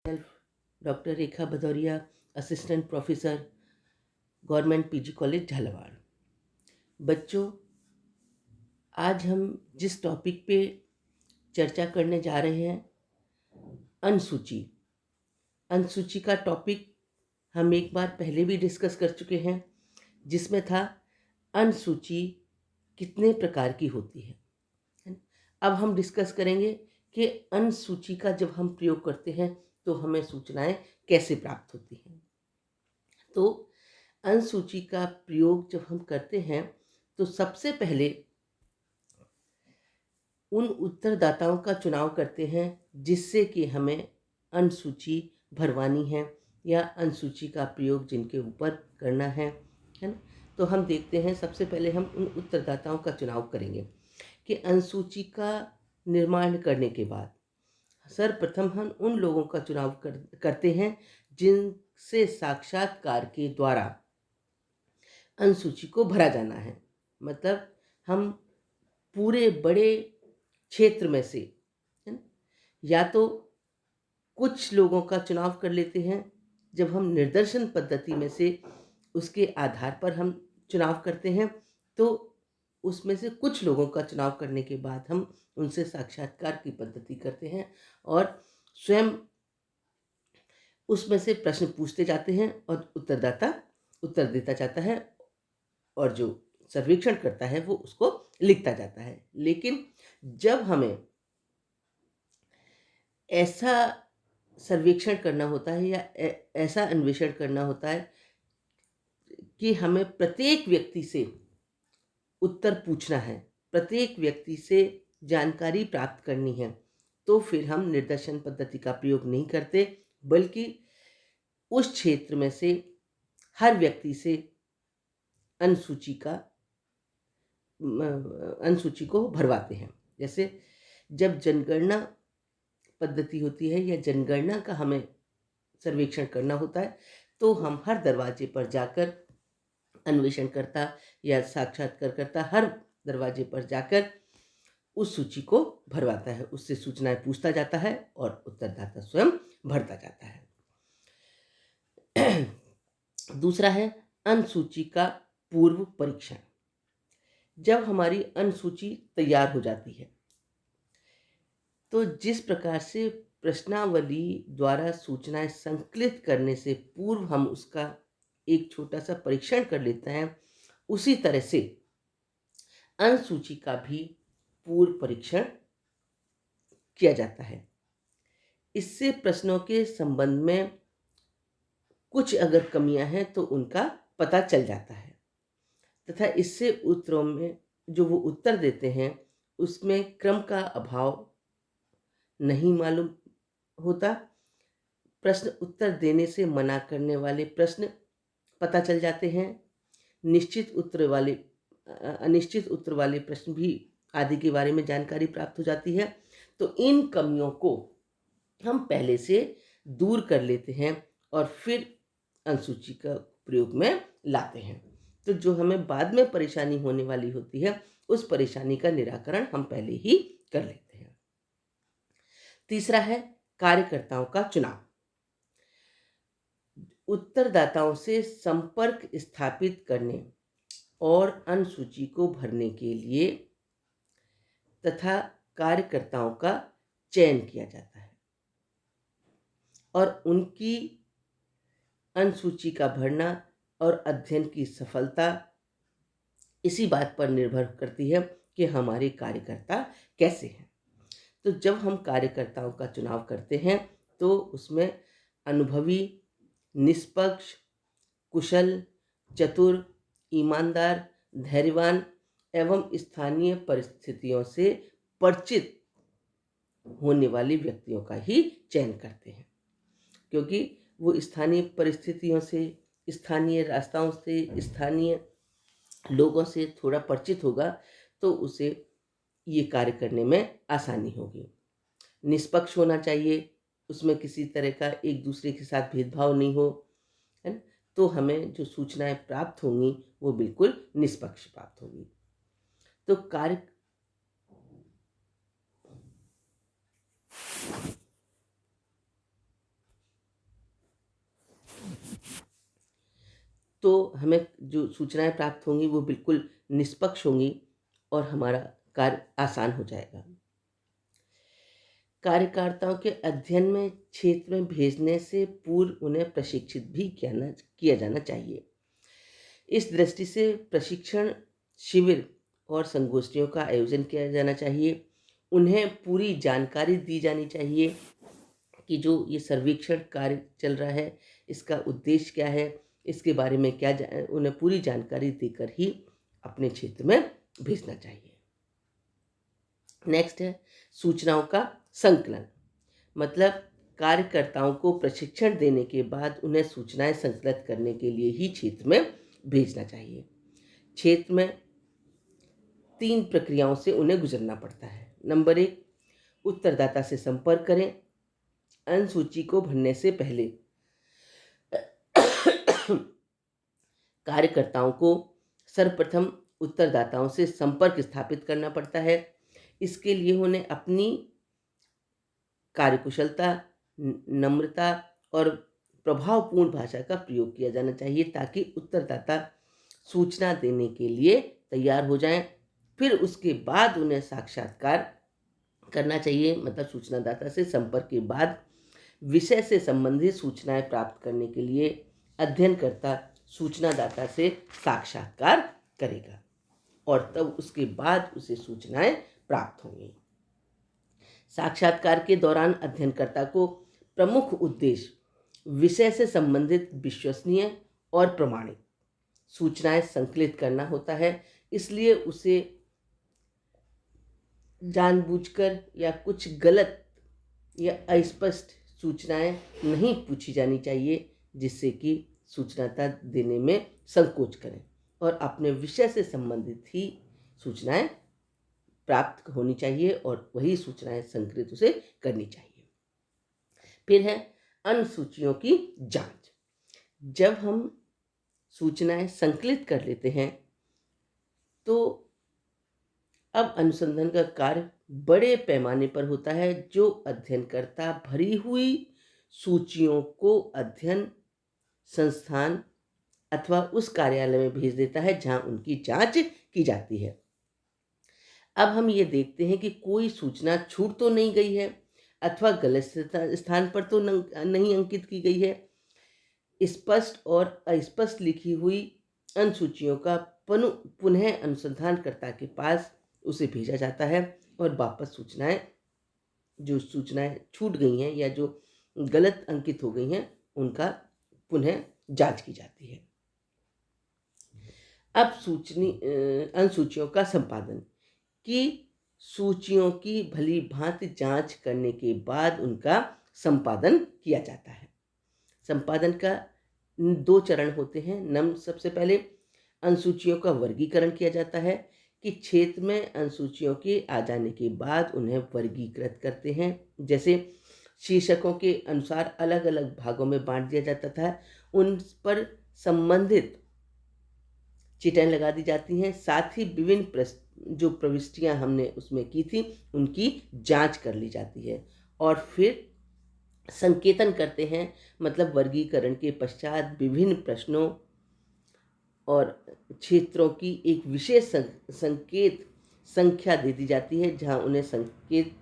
Doctor Rekha Bhadauria, assistant professor, government PG college Jhalawar. बच्चों, आज हम जिस टॉपिक पे चर्चा करने जा रहे हैं, अनुसूची। अनुसूची का टॉपिक हम एक बार पहले भी डिस्कस कर चुके हैं, जिसमें था अनुसूची कितने प्रकार की होती है। अब हम डिस्कस करेंगे कि अनुसूची का जब हम प्रयोग करते हैं तो हमें सूचनाएं कैसे प्राप्त होती हैं। तो अनुसूची का प्रयोग जब हम करते हैं तो सबसे पहले उन उत्तरदाताओं का चुनाव करते हैं जिससे कि हमें अनुसूची भरवानी है या अनुसूची का प्रयोग जिनके ऊपर करना है ना। तो हम देखते हैं, सबसे पहले हम उन उत्तरदाताओं का चुनाव करेंगे कि अनुसूची का निर्माण करने के बाद सर्वप्रथम हम उन लोगों का चुनाव करते हैं जिनसे साक्षात्कार के द्वारा अनुसूची को भरा जाना है। मतलब हम पूरे बड़े क्षेत्र में से, है ना, या तो कुछ लोगों का चुनाव कर लेते हैं। जब हम निर्दर्शन पद्धति में से उसके आधार पर हम चुनाव करते हैं तो उसमें से कुछ लोगों का चुनाव करने के बाद हम उनसे साक्षात्कार की पद्धति करते हैं और स्वयं उसमें से प्रश्न पूछते जाते हैं और उत्तरदाता उत्तर देता जाता है और जो सर्वेक्षण करता है वो उसको लिखता जाता है। लेकिन जब हमें ऐसा सर्वेक्षण करना होता है या ऐसा अन्वेषण करना होता है कि हमें प्रत्येक व्यक्ति से उत्तर पूछना है, प्रत्येक व्यक्ति से जानकारी प्राप्त करनी है, तो फिर हम निर्दर्शन पद्धति का प्रयोग नहीं करते, बल्कि उस क्षेत्र में से हर व्यक्ति से अनुसूची को भरवाते हैं। जैसे जब जनगणना पद्धति होती है या जनगणना का हमें सर्वेक्षण करना होता है तो हम हर दरवाजे पर जाकर अन्वेषणकर्ता या साक्षात्कारकर्ता हर दरवाजे पर जाकर उस सूची को भरवाता है, उससे सूचनाएं पूछता जाता है और उत्तरदाता स्वयं भरता जाता है। दूसरा है अनुसूची का पूर्व परीक्षण। जब हमारी अनुसूची तैयार हो जाती है तो जिस प्रकार से प्रश्नावली द्वारा सूचनाएं संकलित करने से पूर्व हम उसका एक छोटा सा परीक्षण कर लेते हैं, उसी तरह से अनुसूची का भी पूर्व परीक्षण किया जाता है। इससे प्रश्नों के संबंध में कुछ अगर कमियां हैं तो उनका पता चल जाता है तथा इससे उत्तरों में जो वो उत्तर देते हैं उसमें क्रम का अभाव नहीं मालूम होता। प्रश्न उत्तर देने से मना करने वाले प्रश्न पता चल जाते हैं। अनिश्चित उत्तर वाले प्रश्न भी आदि के बारे में जानकारी प्राप्त हो जाती है। तो इन कमियों को हम पहले से दूर कर लेते हैं और फिर अनुसूची का प्रयोग में लाते हैं। तो जो हमें बाद में परेशानी होने वाली होती है उस परेशानी का निराकरण हम पहले ही कर लेते हैं। तीसरा है कार्यकर्ताओं का चुनाव। उत्तरदाताओं से संपर्क स्थापित करने और अनुसूची को भरने के लिए तथा कार्यकर्ताओं का चयन किया जाता है और उनकी अनुसूची का भरना और अध्ययन की सफलता इसी बात पर निर्भर करती है कि हमारे कार्यकर्ता कैसे हैं। तो जब हम कार्यकर्ताओं का चुनाव करते हैं तो उसमें अनुभवी, निष्पक्ष, कुशल, चतुर, ईमानदार, धैर्यवान एवं स्थानीय परिस्थितियों से परिचित होने वाले व्यक्तियों का ही चयन करते हैं, क्योंकि वो स्थानीय परिस्थितियों से, स्थानीय रास्ताओं से, स्थानीय लोगों से थोड़ा परिचित होगा तो उसे ये कार्य करने में आसानी होगी। निष्पक्ष होना चाहिए, उसमें किसी तरह का एक दूसरे के साथ भेदभाव नहीं हो, है ना। तो हमें जो सूचनाएं प्राप्त होंगी वो बिल्कुल निष्पक्ष प्राप्त होगी। तो तो हमें जो सूचनाएं प्राप्त होंगी वो बिल्कुल निष्पक्ष होंगी और हमारा कार्य आसान हो जाएगा। कार्यकर्ताओं के अध्ययन में क्षेत्र में भेजने से पूर्व उन्हें प्रशिक्षित भी किया जाना चाहिए। इस दृष्टि से प्रशिक्षण शिविर और संगोष्ठियों का आयोजन किया जाना चाहिए। उन्हें पूरी जानकारी दी जानी चाहिए कि जो ये सर्वेक्षण कार्य चल रहा है इसका उद्देश्य क्या है, इसके बारे में उन्हें पूरी जानकारी देकर ही अपने क्षेत्र में भेजना चाहिए। नेक्स्ट है सूचनाओं का संकलन। मतलब कार्यकर्ताओं को प्रशिक्षण देने के बाद उन्हें सूचनाएं संकलित करने के लिए ही क्षेत्र में भेजना चाहिए। क्षेत्र में 3 प्रक्रियाओं से उन्हें गुजरना पड़ता है। नंबर 1, उत्तरदाता से संपर्क करें। अनुसूची को भरने से पहले कार्यकर्ताओं को सर्वप्रथम उत्तरदाताओं से संपर्क स्थापित करना पड़ता है। इसके लिए उन्हें अपनी कार्यकुशलता, नम्रता और प्रभावपूर्ण भाषा का प्रयोग किया जाना चाहिए ताकि उत्तरदाता सूचना देने के लिए तैयार हो जाएं। फिर उसके बाद उन्हें साक्षात्कार करना चाहिए। मतलब सूचनादाता से संपर्क के बाद विषय से संबंधित सूचनाएं प्राप्त करने के लिए अध्ययनकर्ता सूचनादाता से साक्षात्कार करेगा और तब उसके बाद उसे सूचनाएं प्राप्त होंगी। साक्षात्कार के दौरान अध्ययनकर्ता को प्रमुख उद्देश्य विषय से संबंधित विश्वसनीय और प्रमाणित सूचनाएं संकलित करना होता है। इसलिए उसे जानबूझकर या कुछ गलत या अस्पष्ट सूचनाएं नहीं पूछी जानी चाहिए जिससे कि सूचनाता देने में संकोच करें और अपने विषय से संबंधित ही सूचनाएं प्राप्त होनी चाहिए और वही सूचनाएं संकलित उसे करनी चाहिए। फिर है अनुसूचियों की जांच। जब हम सूचनाएं संकलित कर लेते हैं तो अब अनुसंधान का कार्य बड़े पैमाने पर होता है। जो अध्ययनकर्ता भरी हुई सूचियों को अध्ययन संस्थान अथवा उस कार्यालय में भेज देता है जहां उनकी जांच की जाती है। अब हम ये देखते हैं कि कोई सूचना छूट तो नहीं गई है अथवा गलत स्थान पर तो नहीं अंकित की गई है। स्पष्ट और अस्पष्ट लिखी हुई अनुसूचियों का पुनः अनुसंधानकर्ता के पास उसे भेजा जाता है और वापस जो सूचनाएं छूट गई हैं या जो गलत अंकित हो गई हैं उनका पुनः जांच की जाती है। अब अनुसूचियों का संपादन की सूचियों की भली भांति जांच करने के बाद उनका संपादन किया जाता है। संपादन का 2 चरण होते हैं। सबसे पहले अनुसूचियों का वर्गीकरण किया जाता है कि क्षेत्र में अनुसूचियों के आ जाने के बाद उन्हें वर्गीकृत करते हैं। जैसे शीर्षकों के अनुसार अलग अलग भागों में बांट दिया जाता था, उन पर संबंधित चिटें लगा दी जाती हैं। साथ ही विभिन्न जो प्रविष्टियां हमने उसमें की थी उनकी जांच कर ली जाती है और फिर संकेतन करते हैं। मतलब वर्गीकरण के पश्चात विभिन्न प्रश्नों और क्षेत्रों की एक विशेष संकेत संख्या दे दी जाती है जहां उन्हें संकेत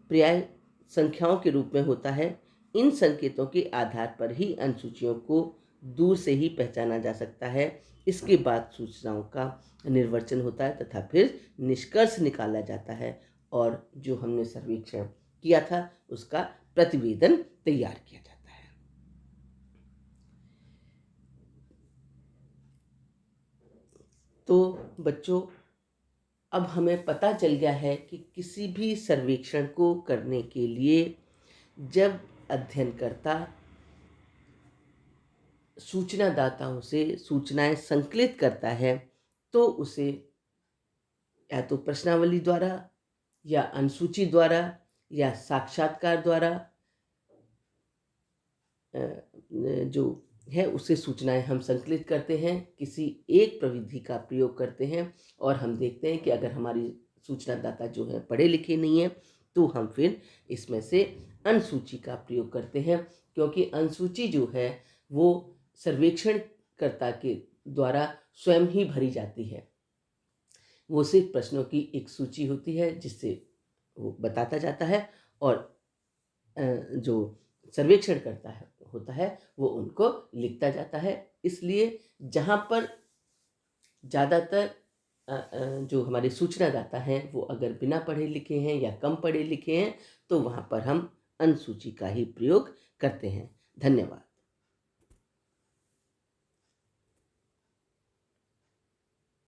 पर्याय संख्याओं के रूप में होता है। इन संकेतों के आधार पर ही अनुसूचियों को दूर से ही पहचाना जा सकता है। इसके बाद सूचनाओं का निर्वाचन होता है तथा फिर निष्कर्ष निकाला जाता है और जो हमने सर्वेक्षण किया था उसका प्रतिवेदन तैयार किया जाता है। तो बच्चों, अब हमें पता चल गया है कि किसी भी सर्वेक्षण को करने के लिए जब अध्ययनकर्ता सूचनादाताओं से सूचनाएं संकलित करता है तो उसे या तो प्रश्नावली द्वारा या अनुसूची द्वारा या साक्षात्कार द्वारा जो है उसे सूचनाएं हम संकलित करते हैं। किसी एक प्रविधि का प्रयोग करते हैं और हम देखते हैं कि अगर हमारी सूचनादाता जो है पढ़े लिखे नहीं है तो हम फिर इसमें से अनुसूची का प्रयोग करते हैं, क्योंकि अनुसूची जो है वो सर्वेक्षणकर्ता के द्वारा स्वयं ही भरी जाती है। वो सिर्फ प्रश्नों की एक सूची होती है जिससे वो बताता जाता है, और जो सर्वेक्षण करता है होता है वो उनको लिखता जाता है। इसलिए जहाँ पर ज़्यादातर जो हमारे सूचनादाता हैं वो अगर बिना पढ़े लिखे हैं या कम पढ़े लिखे हैं, तो वहाँ पर हम अनुसूची का ही प्रयोग करते हैं। धन्यवाद।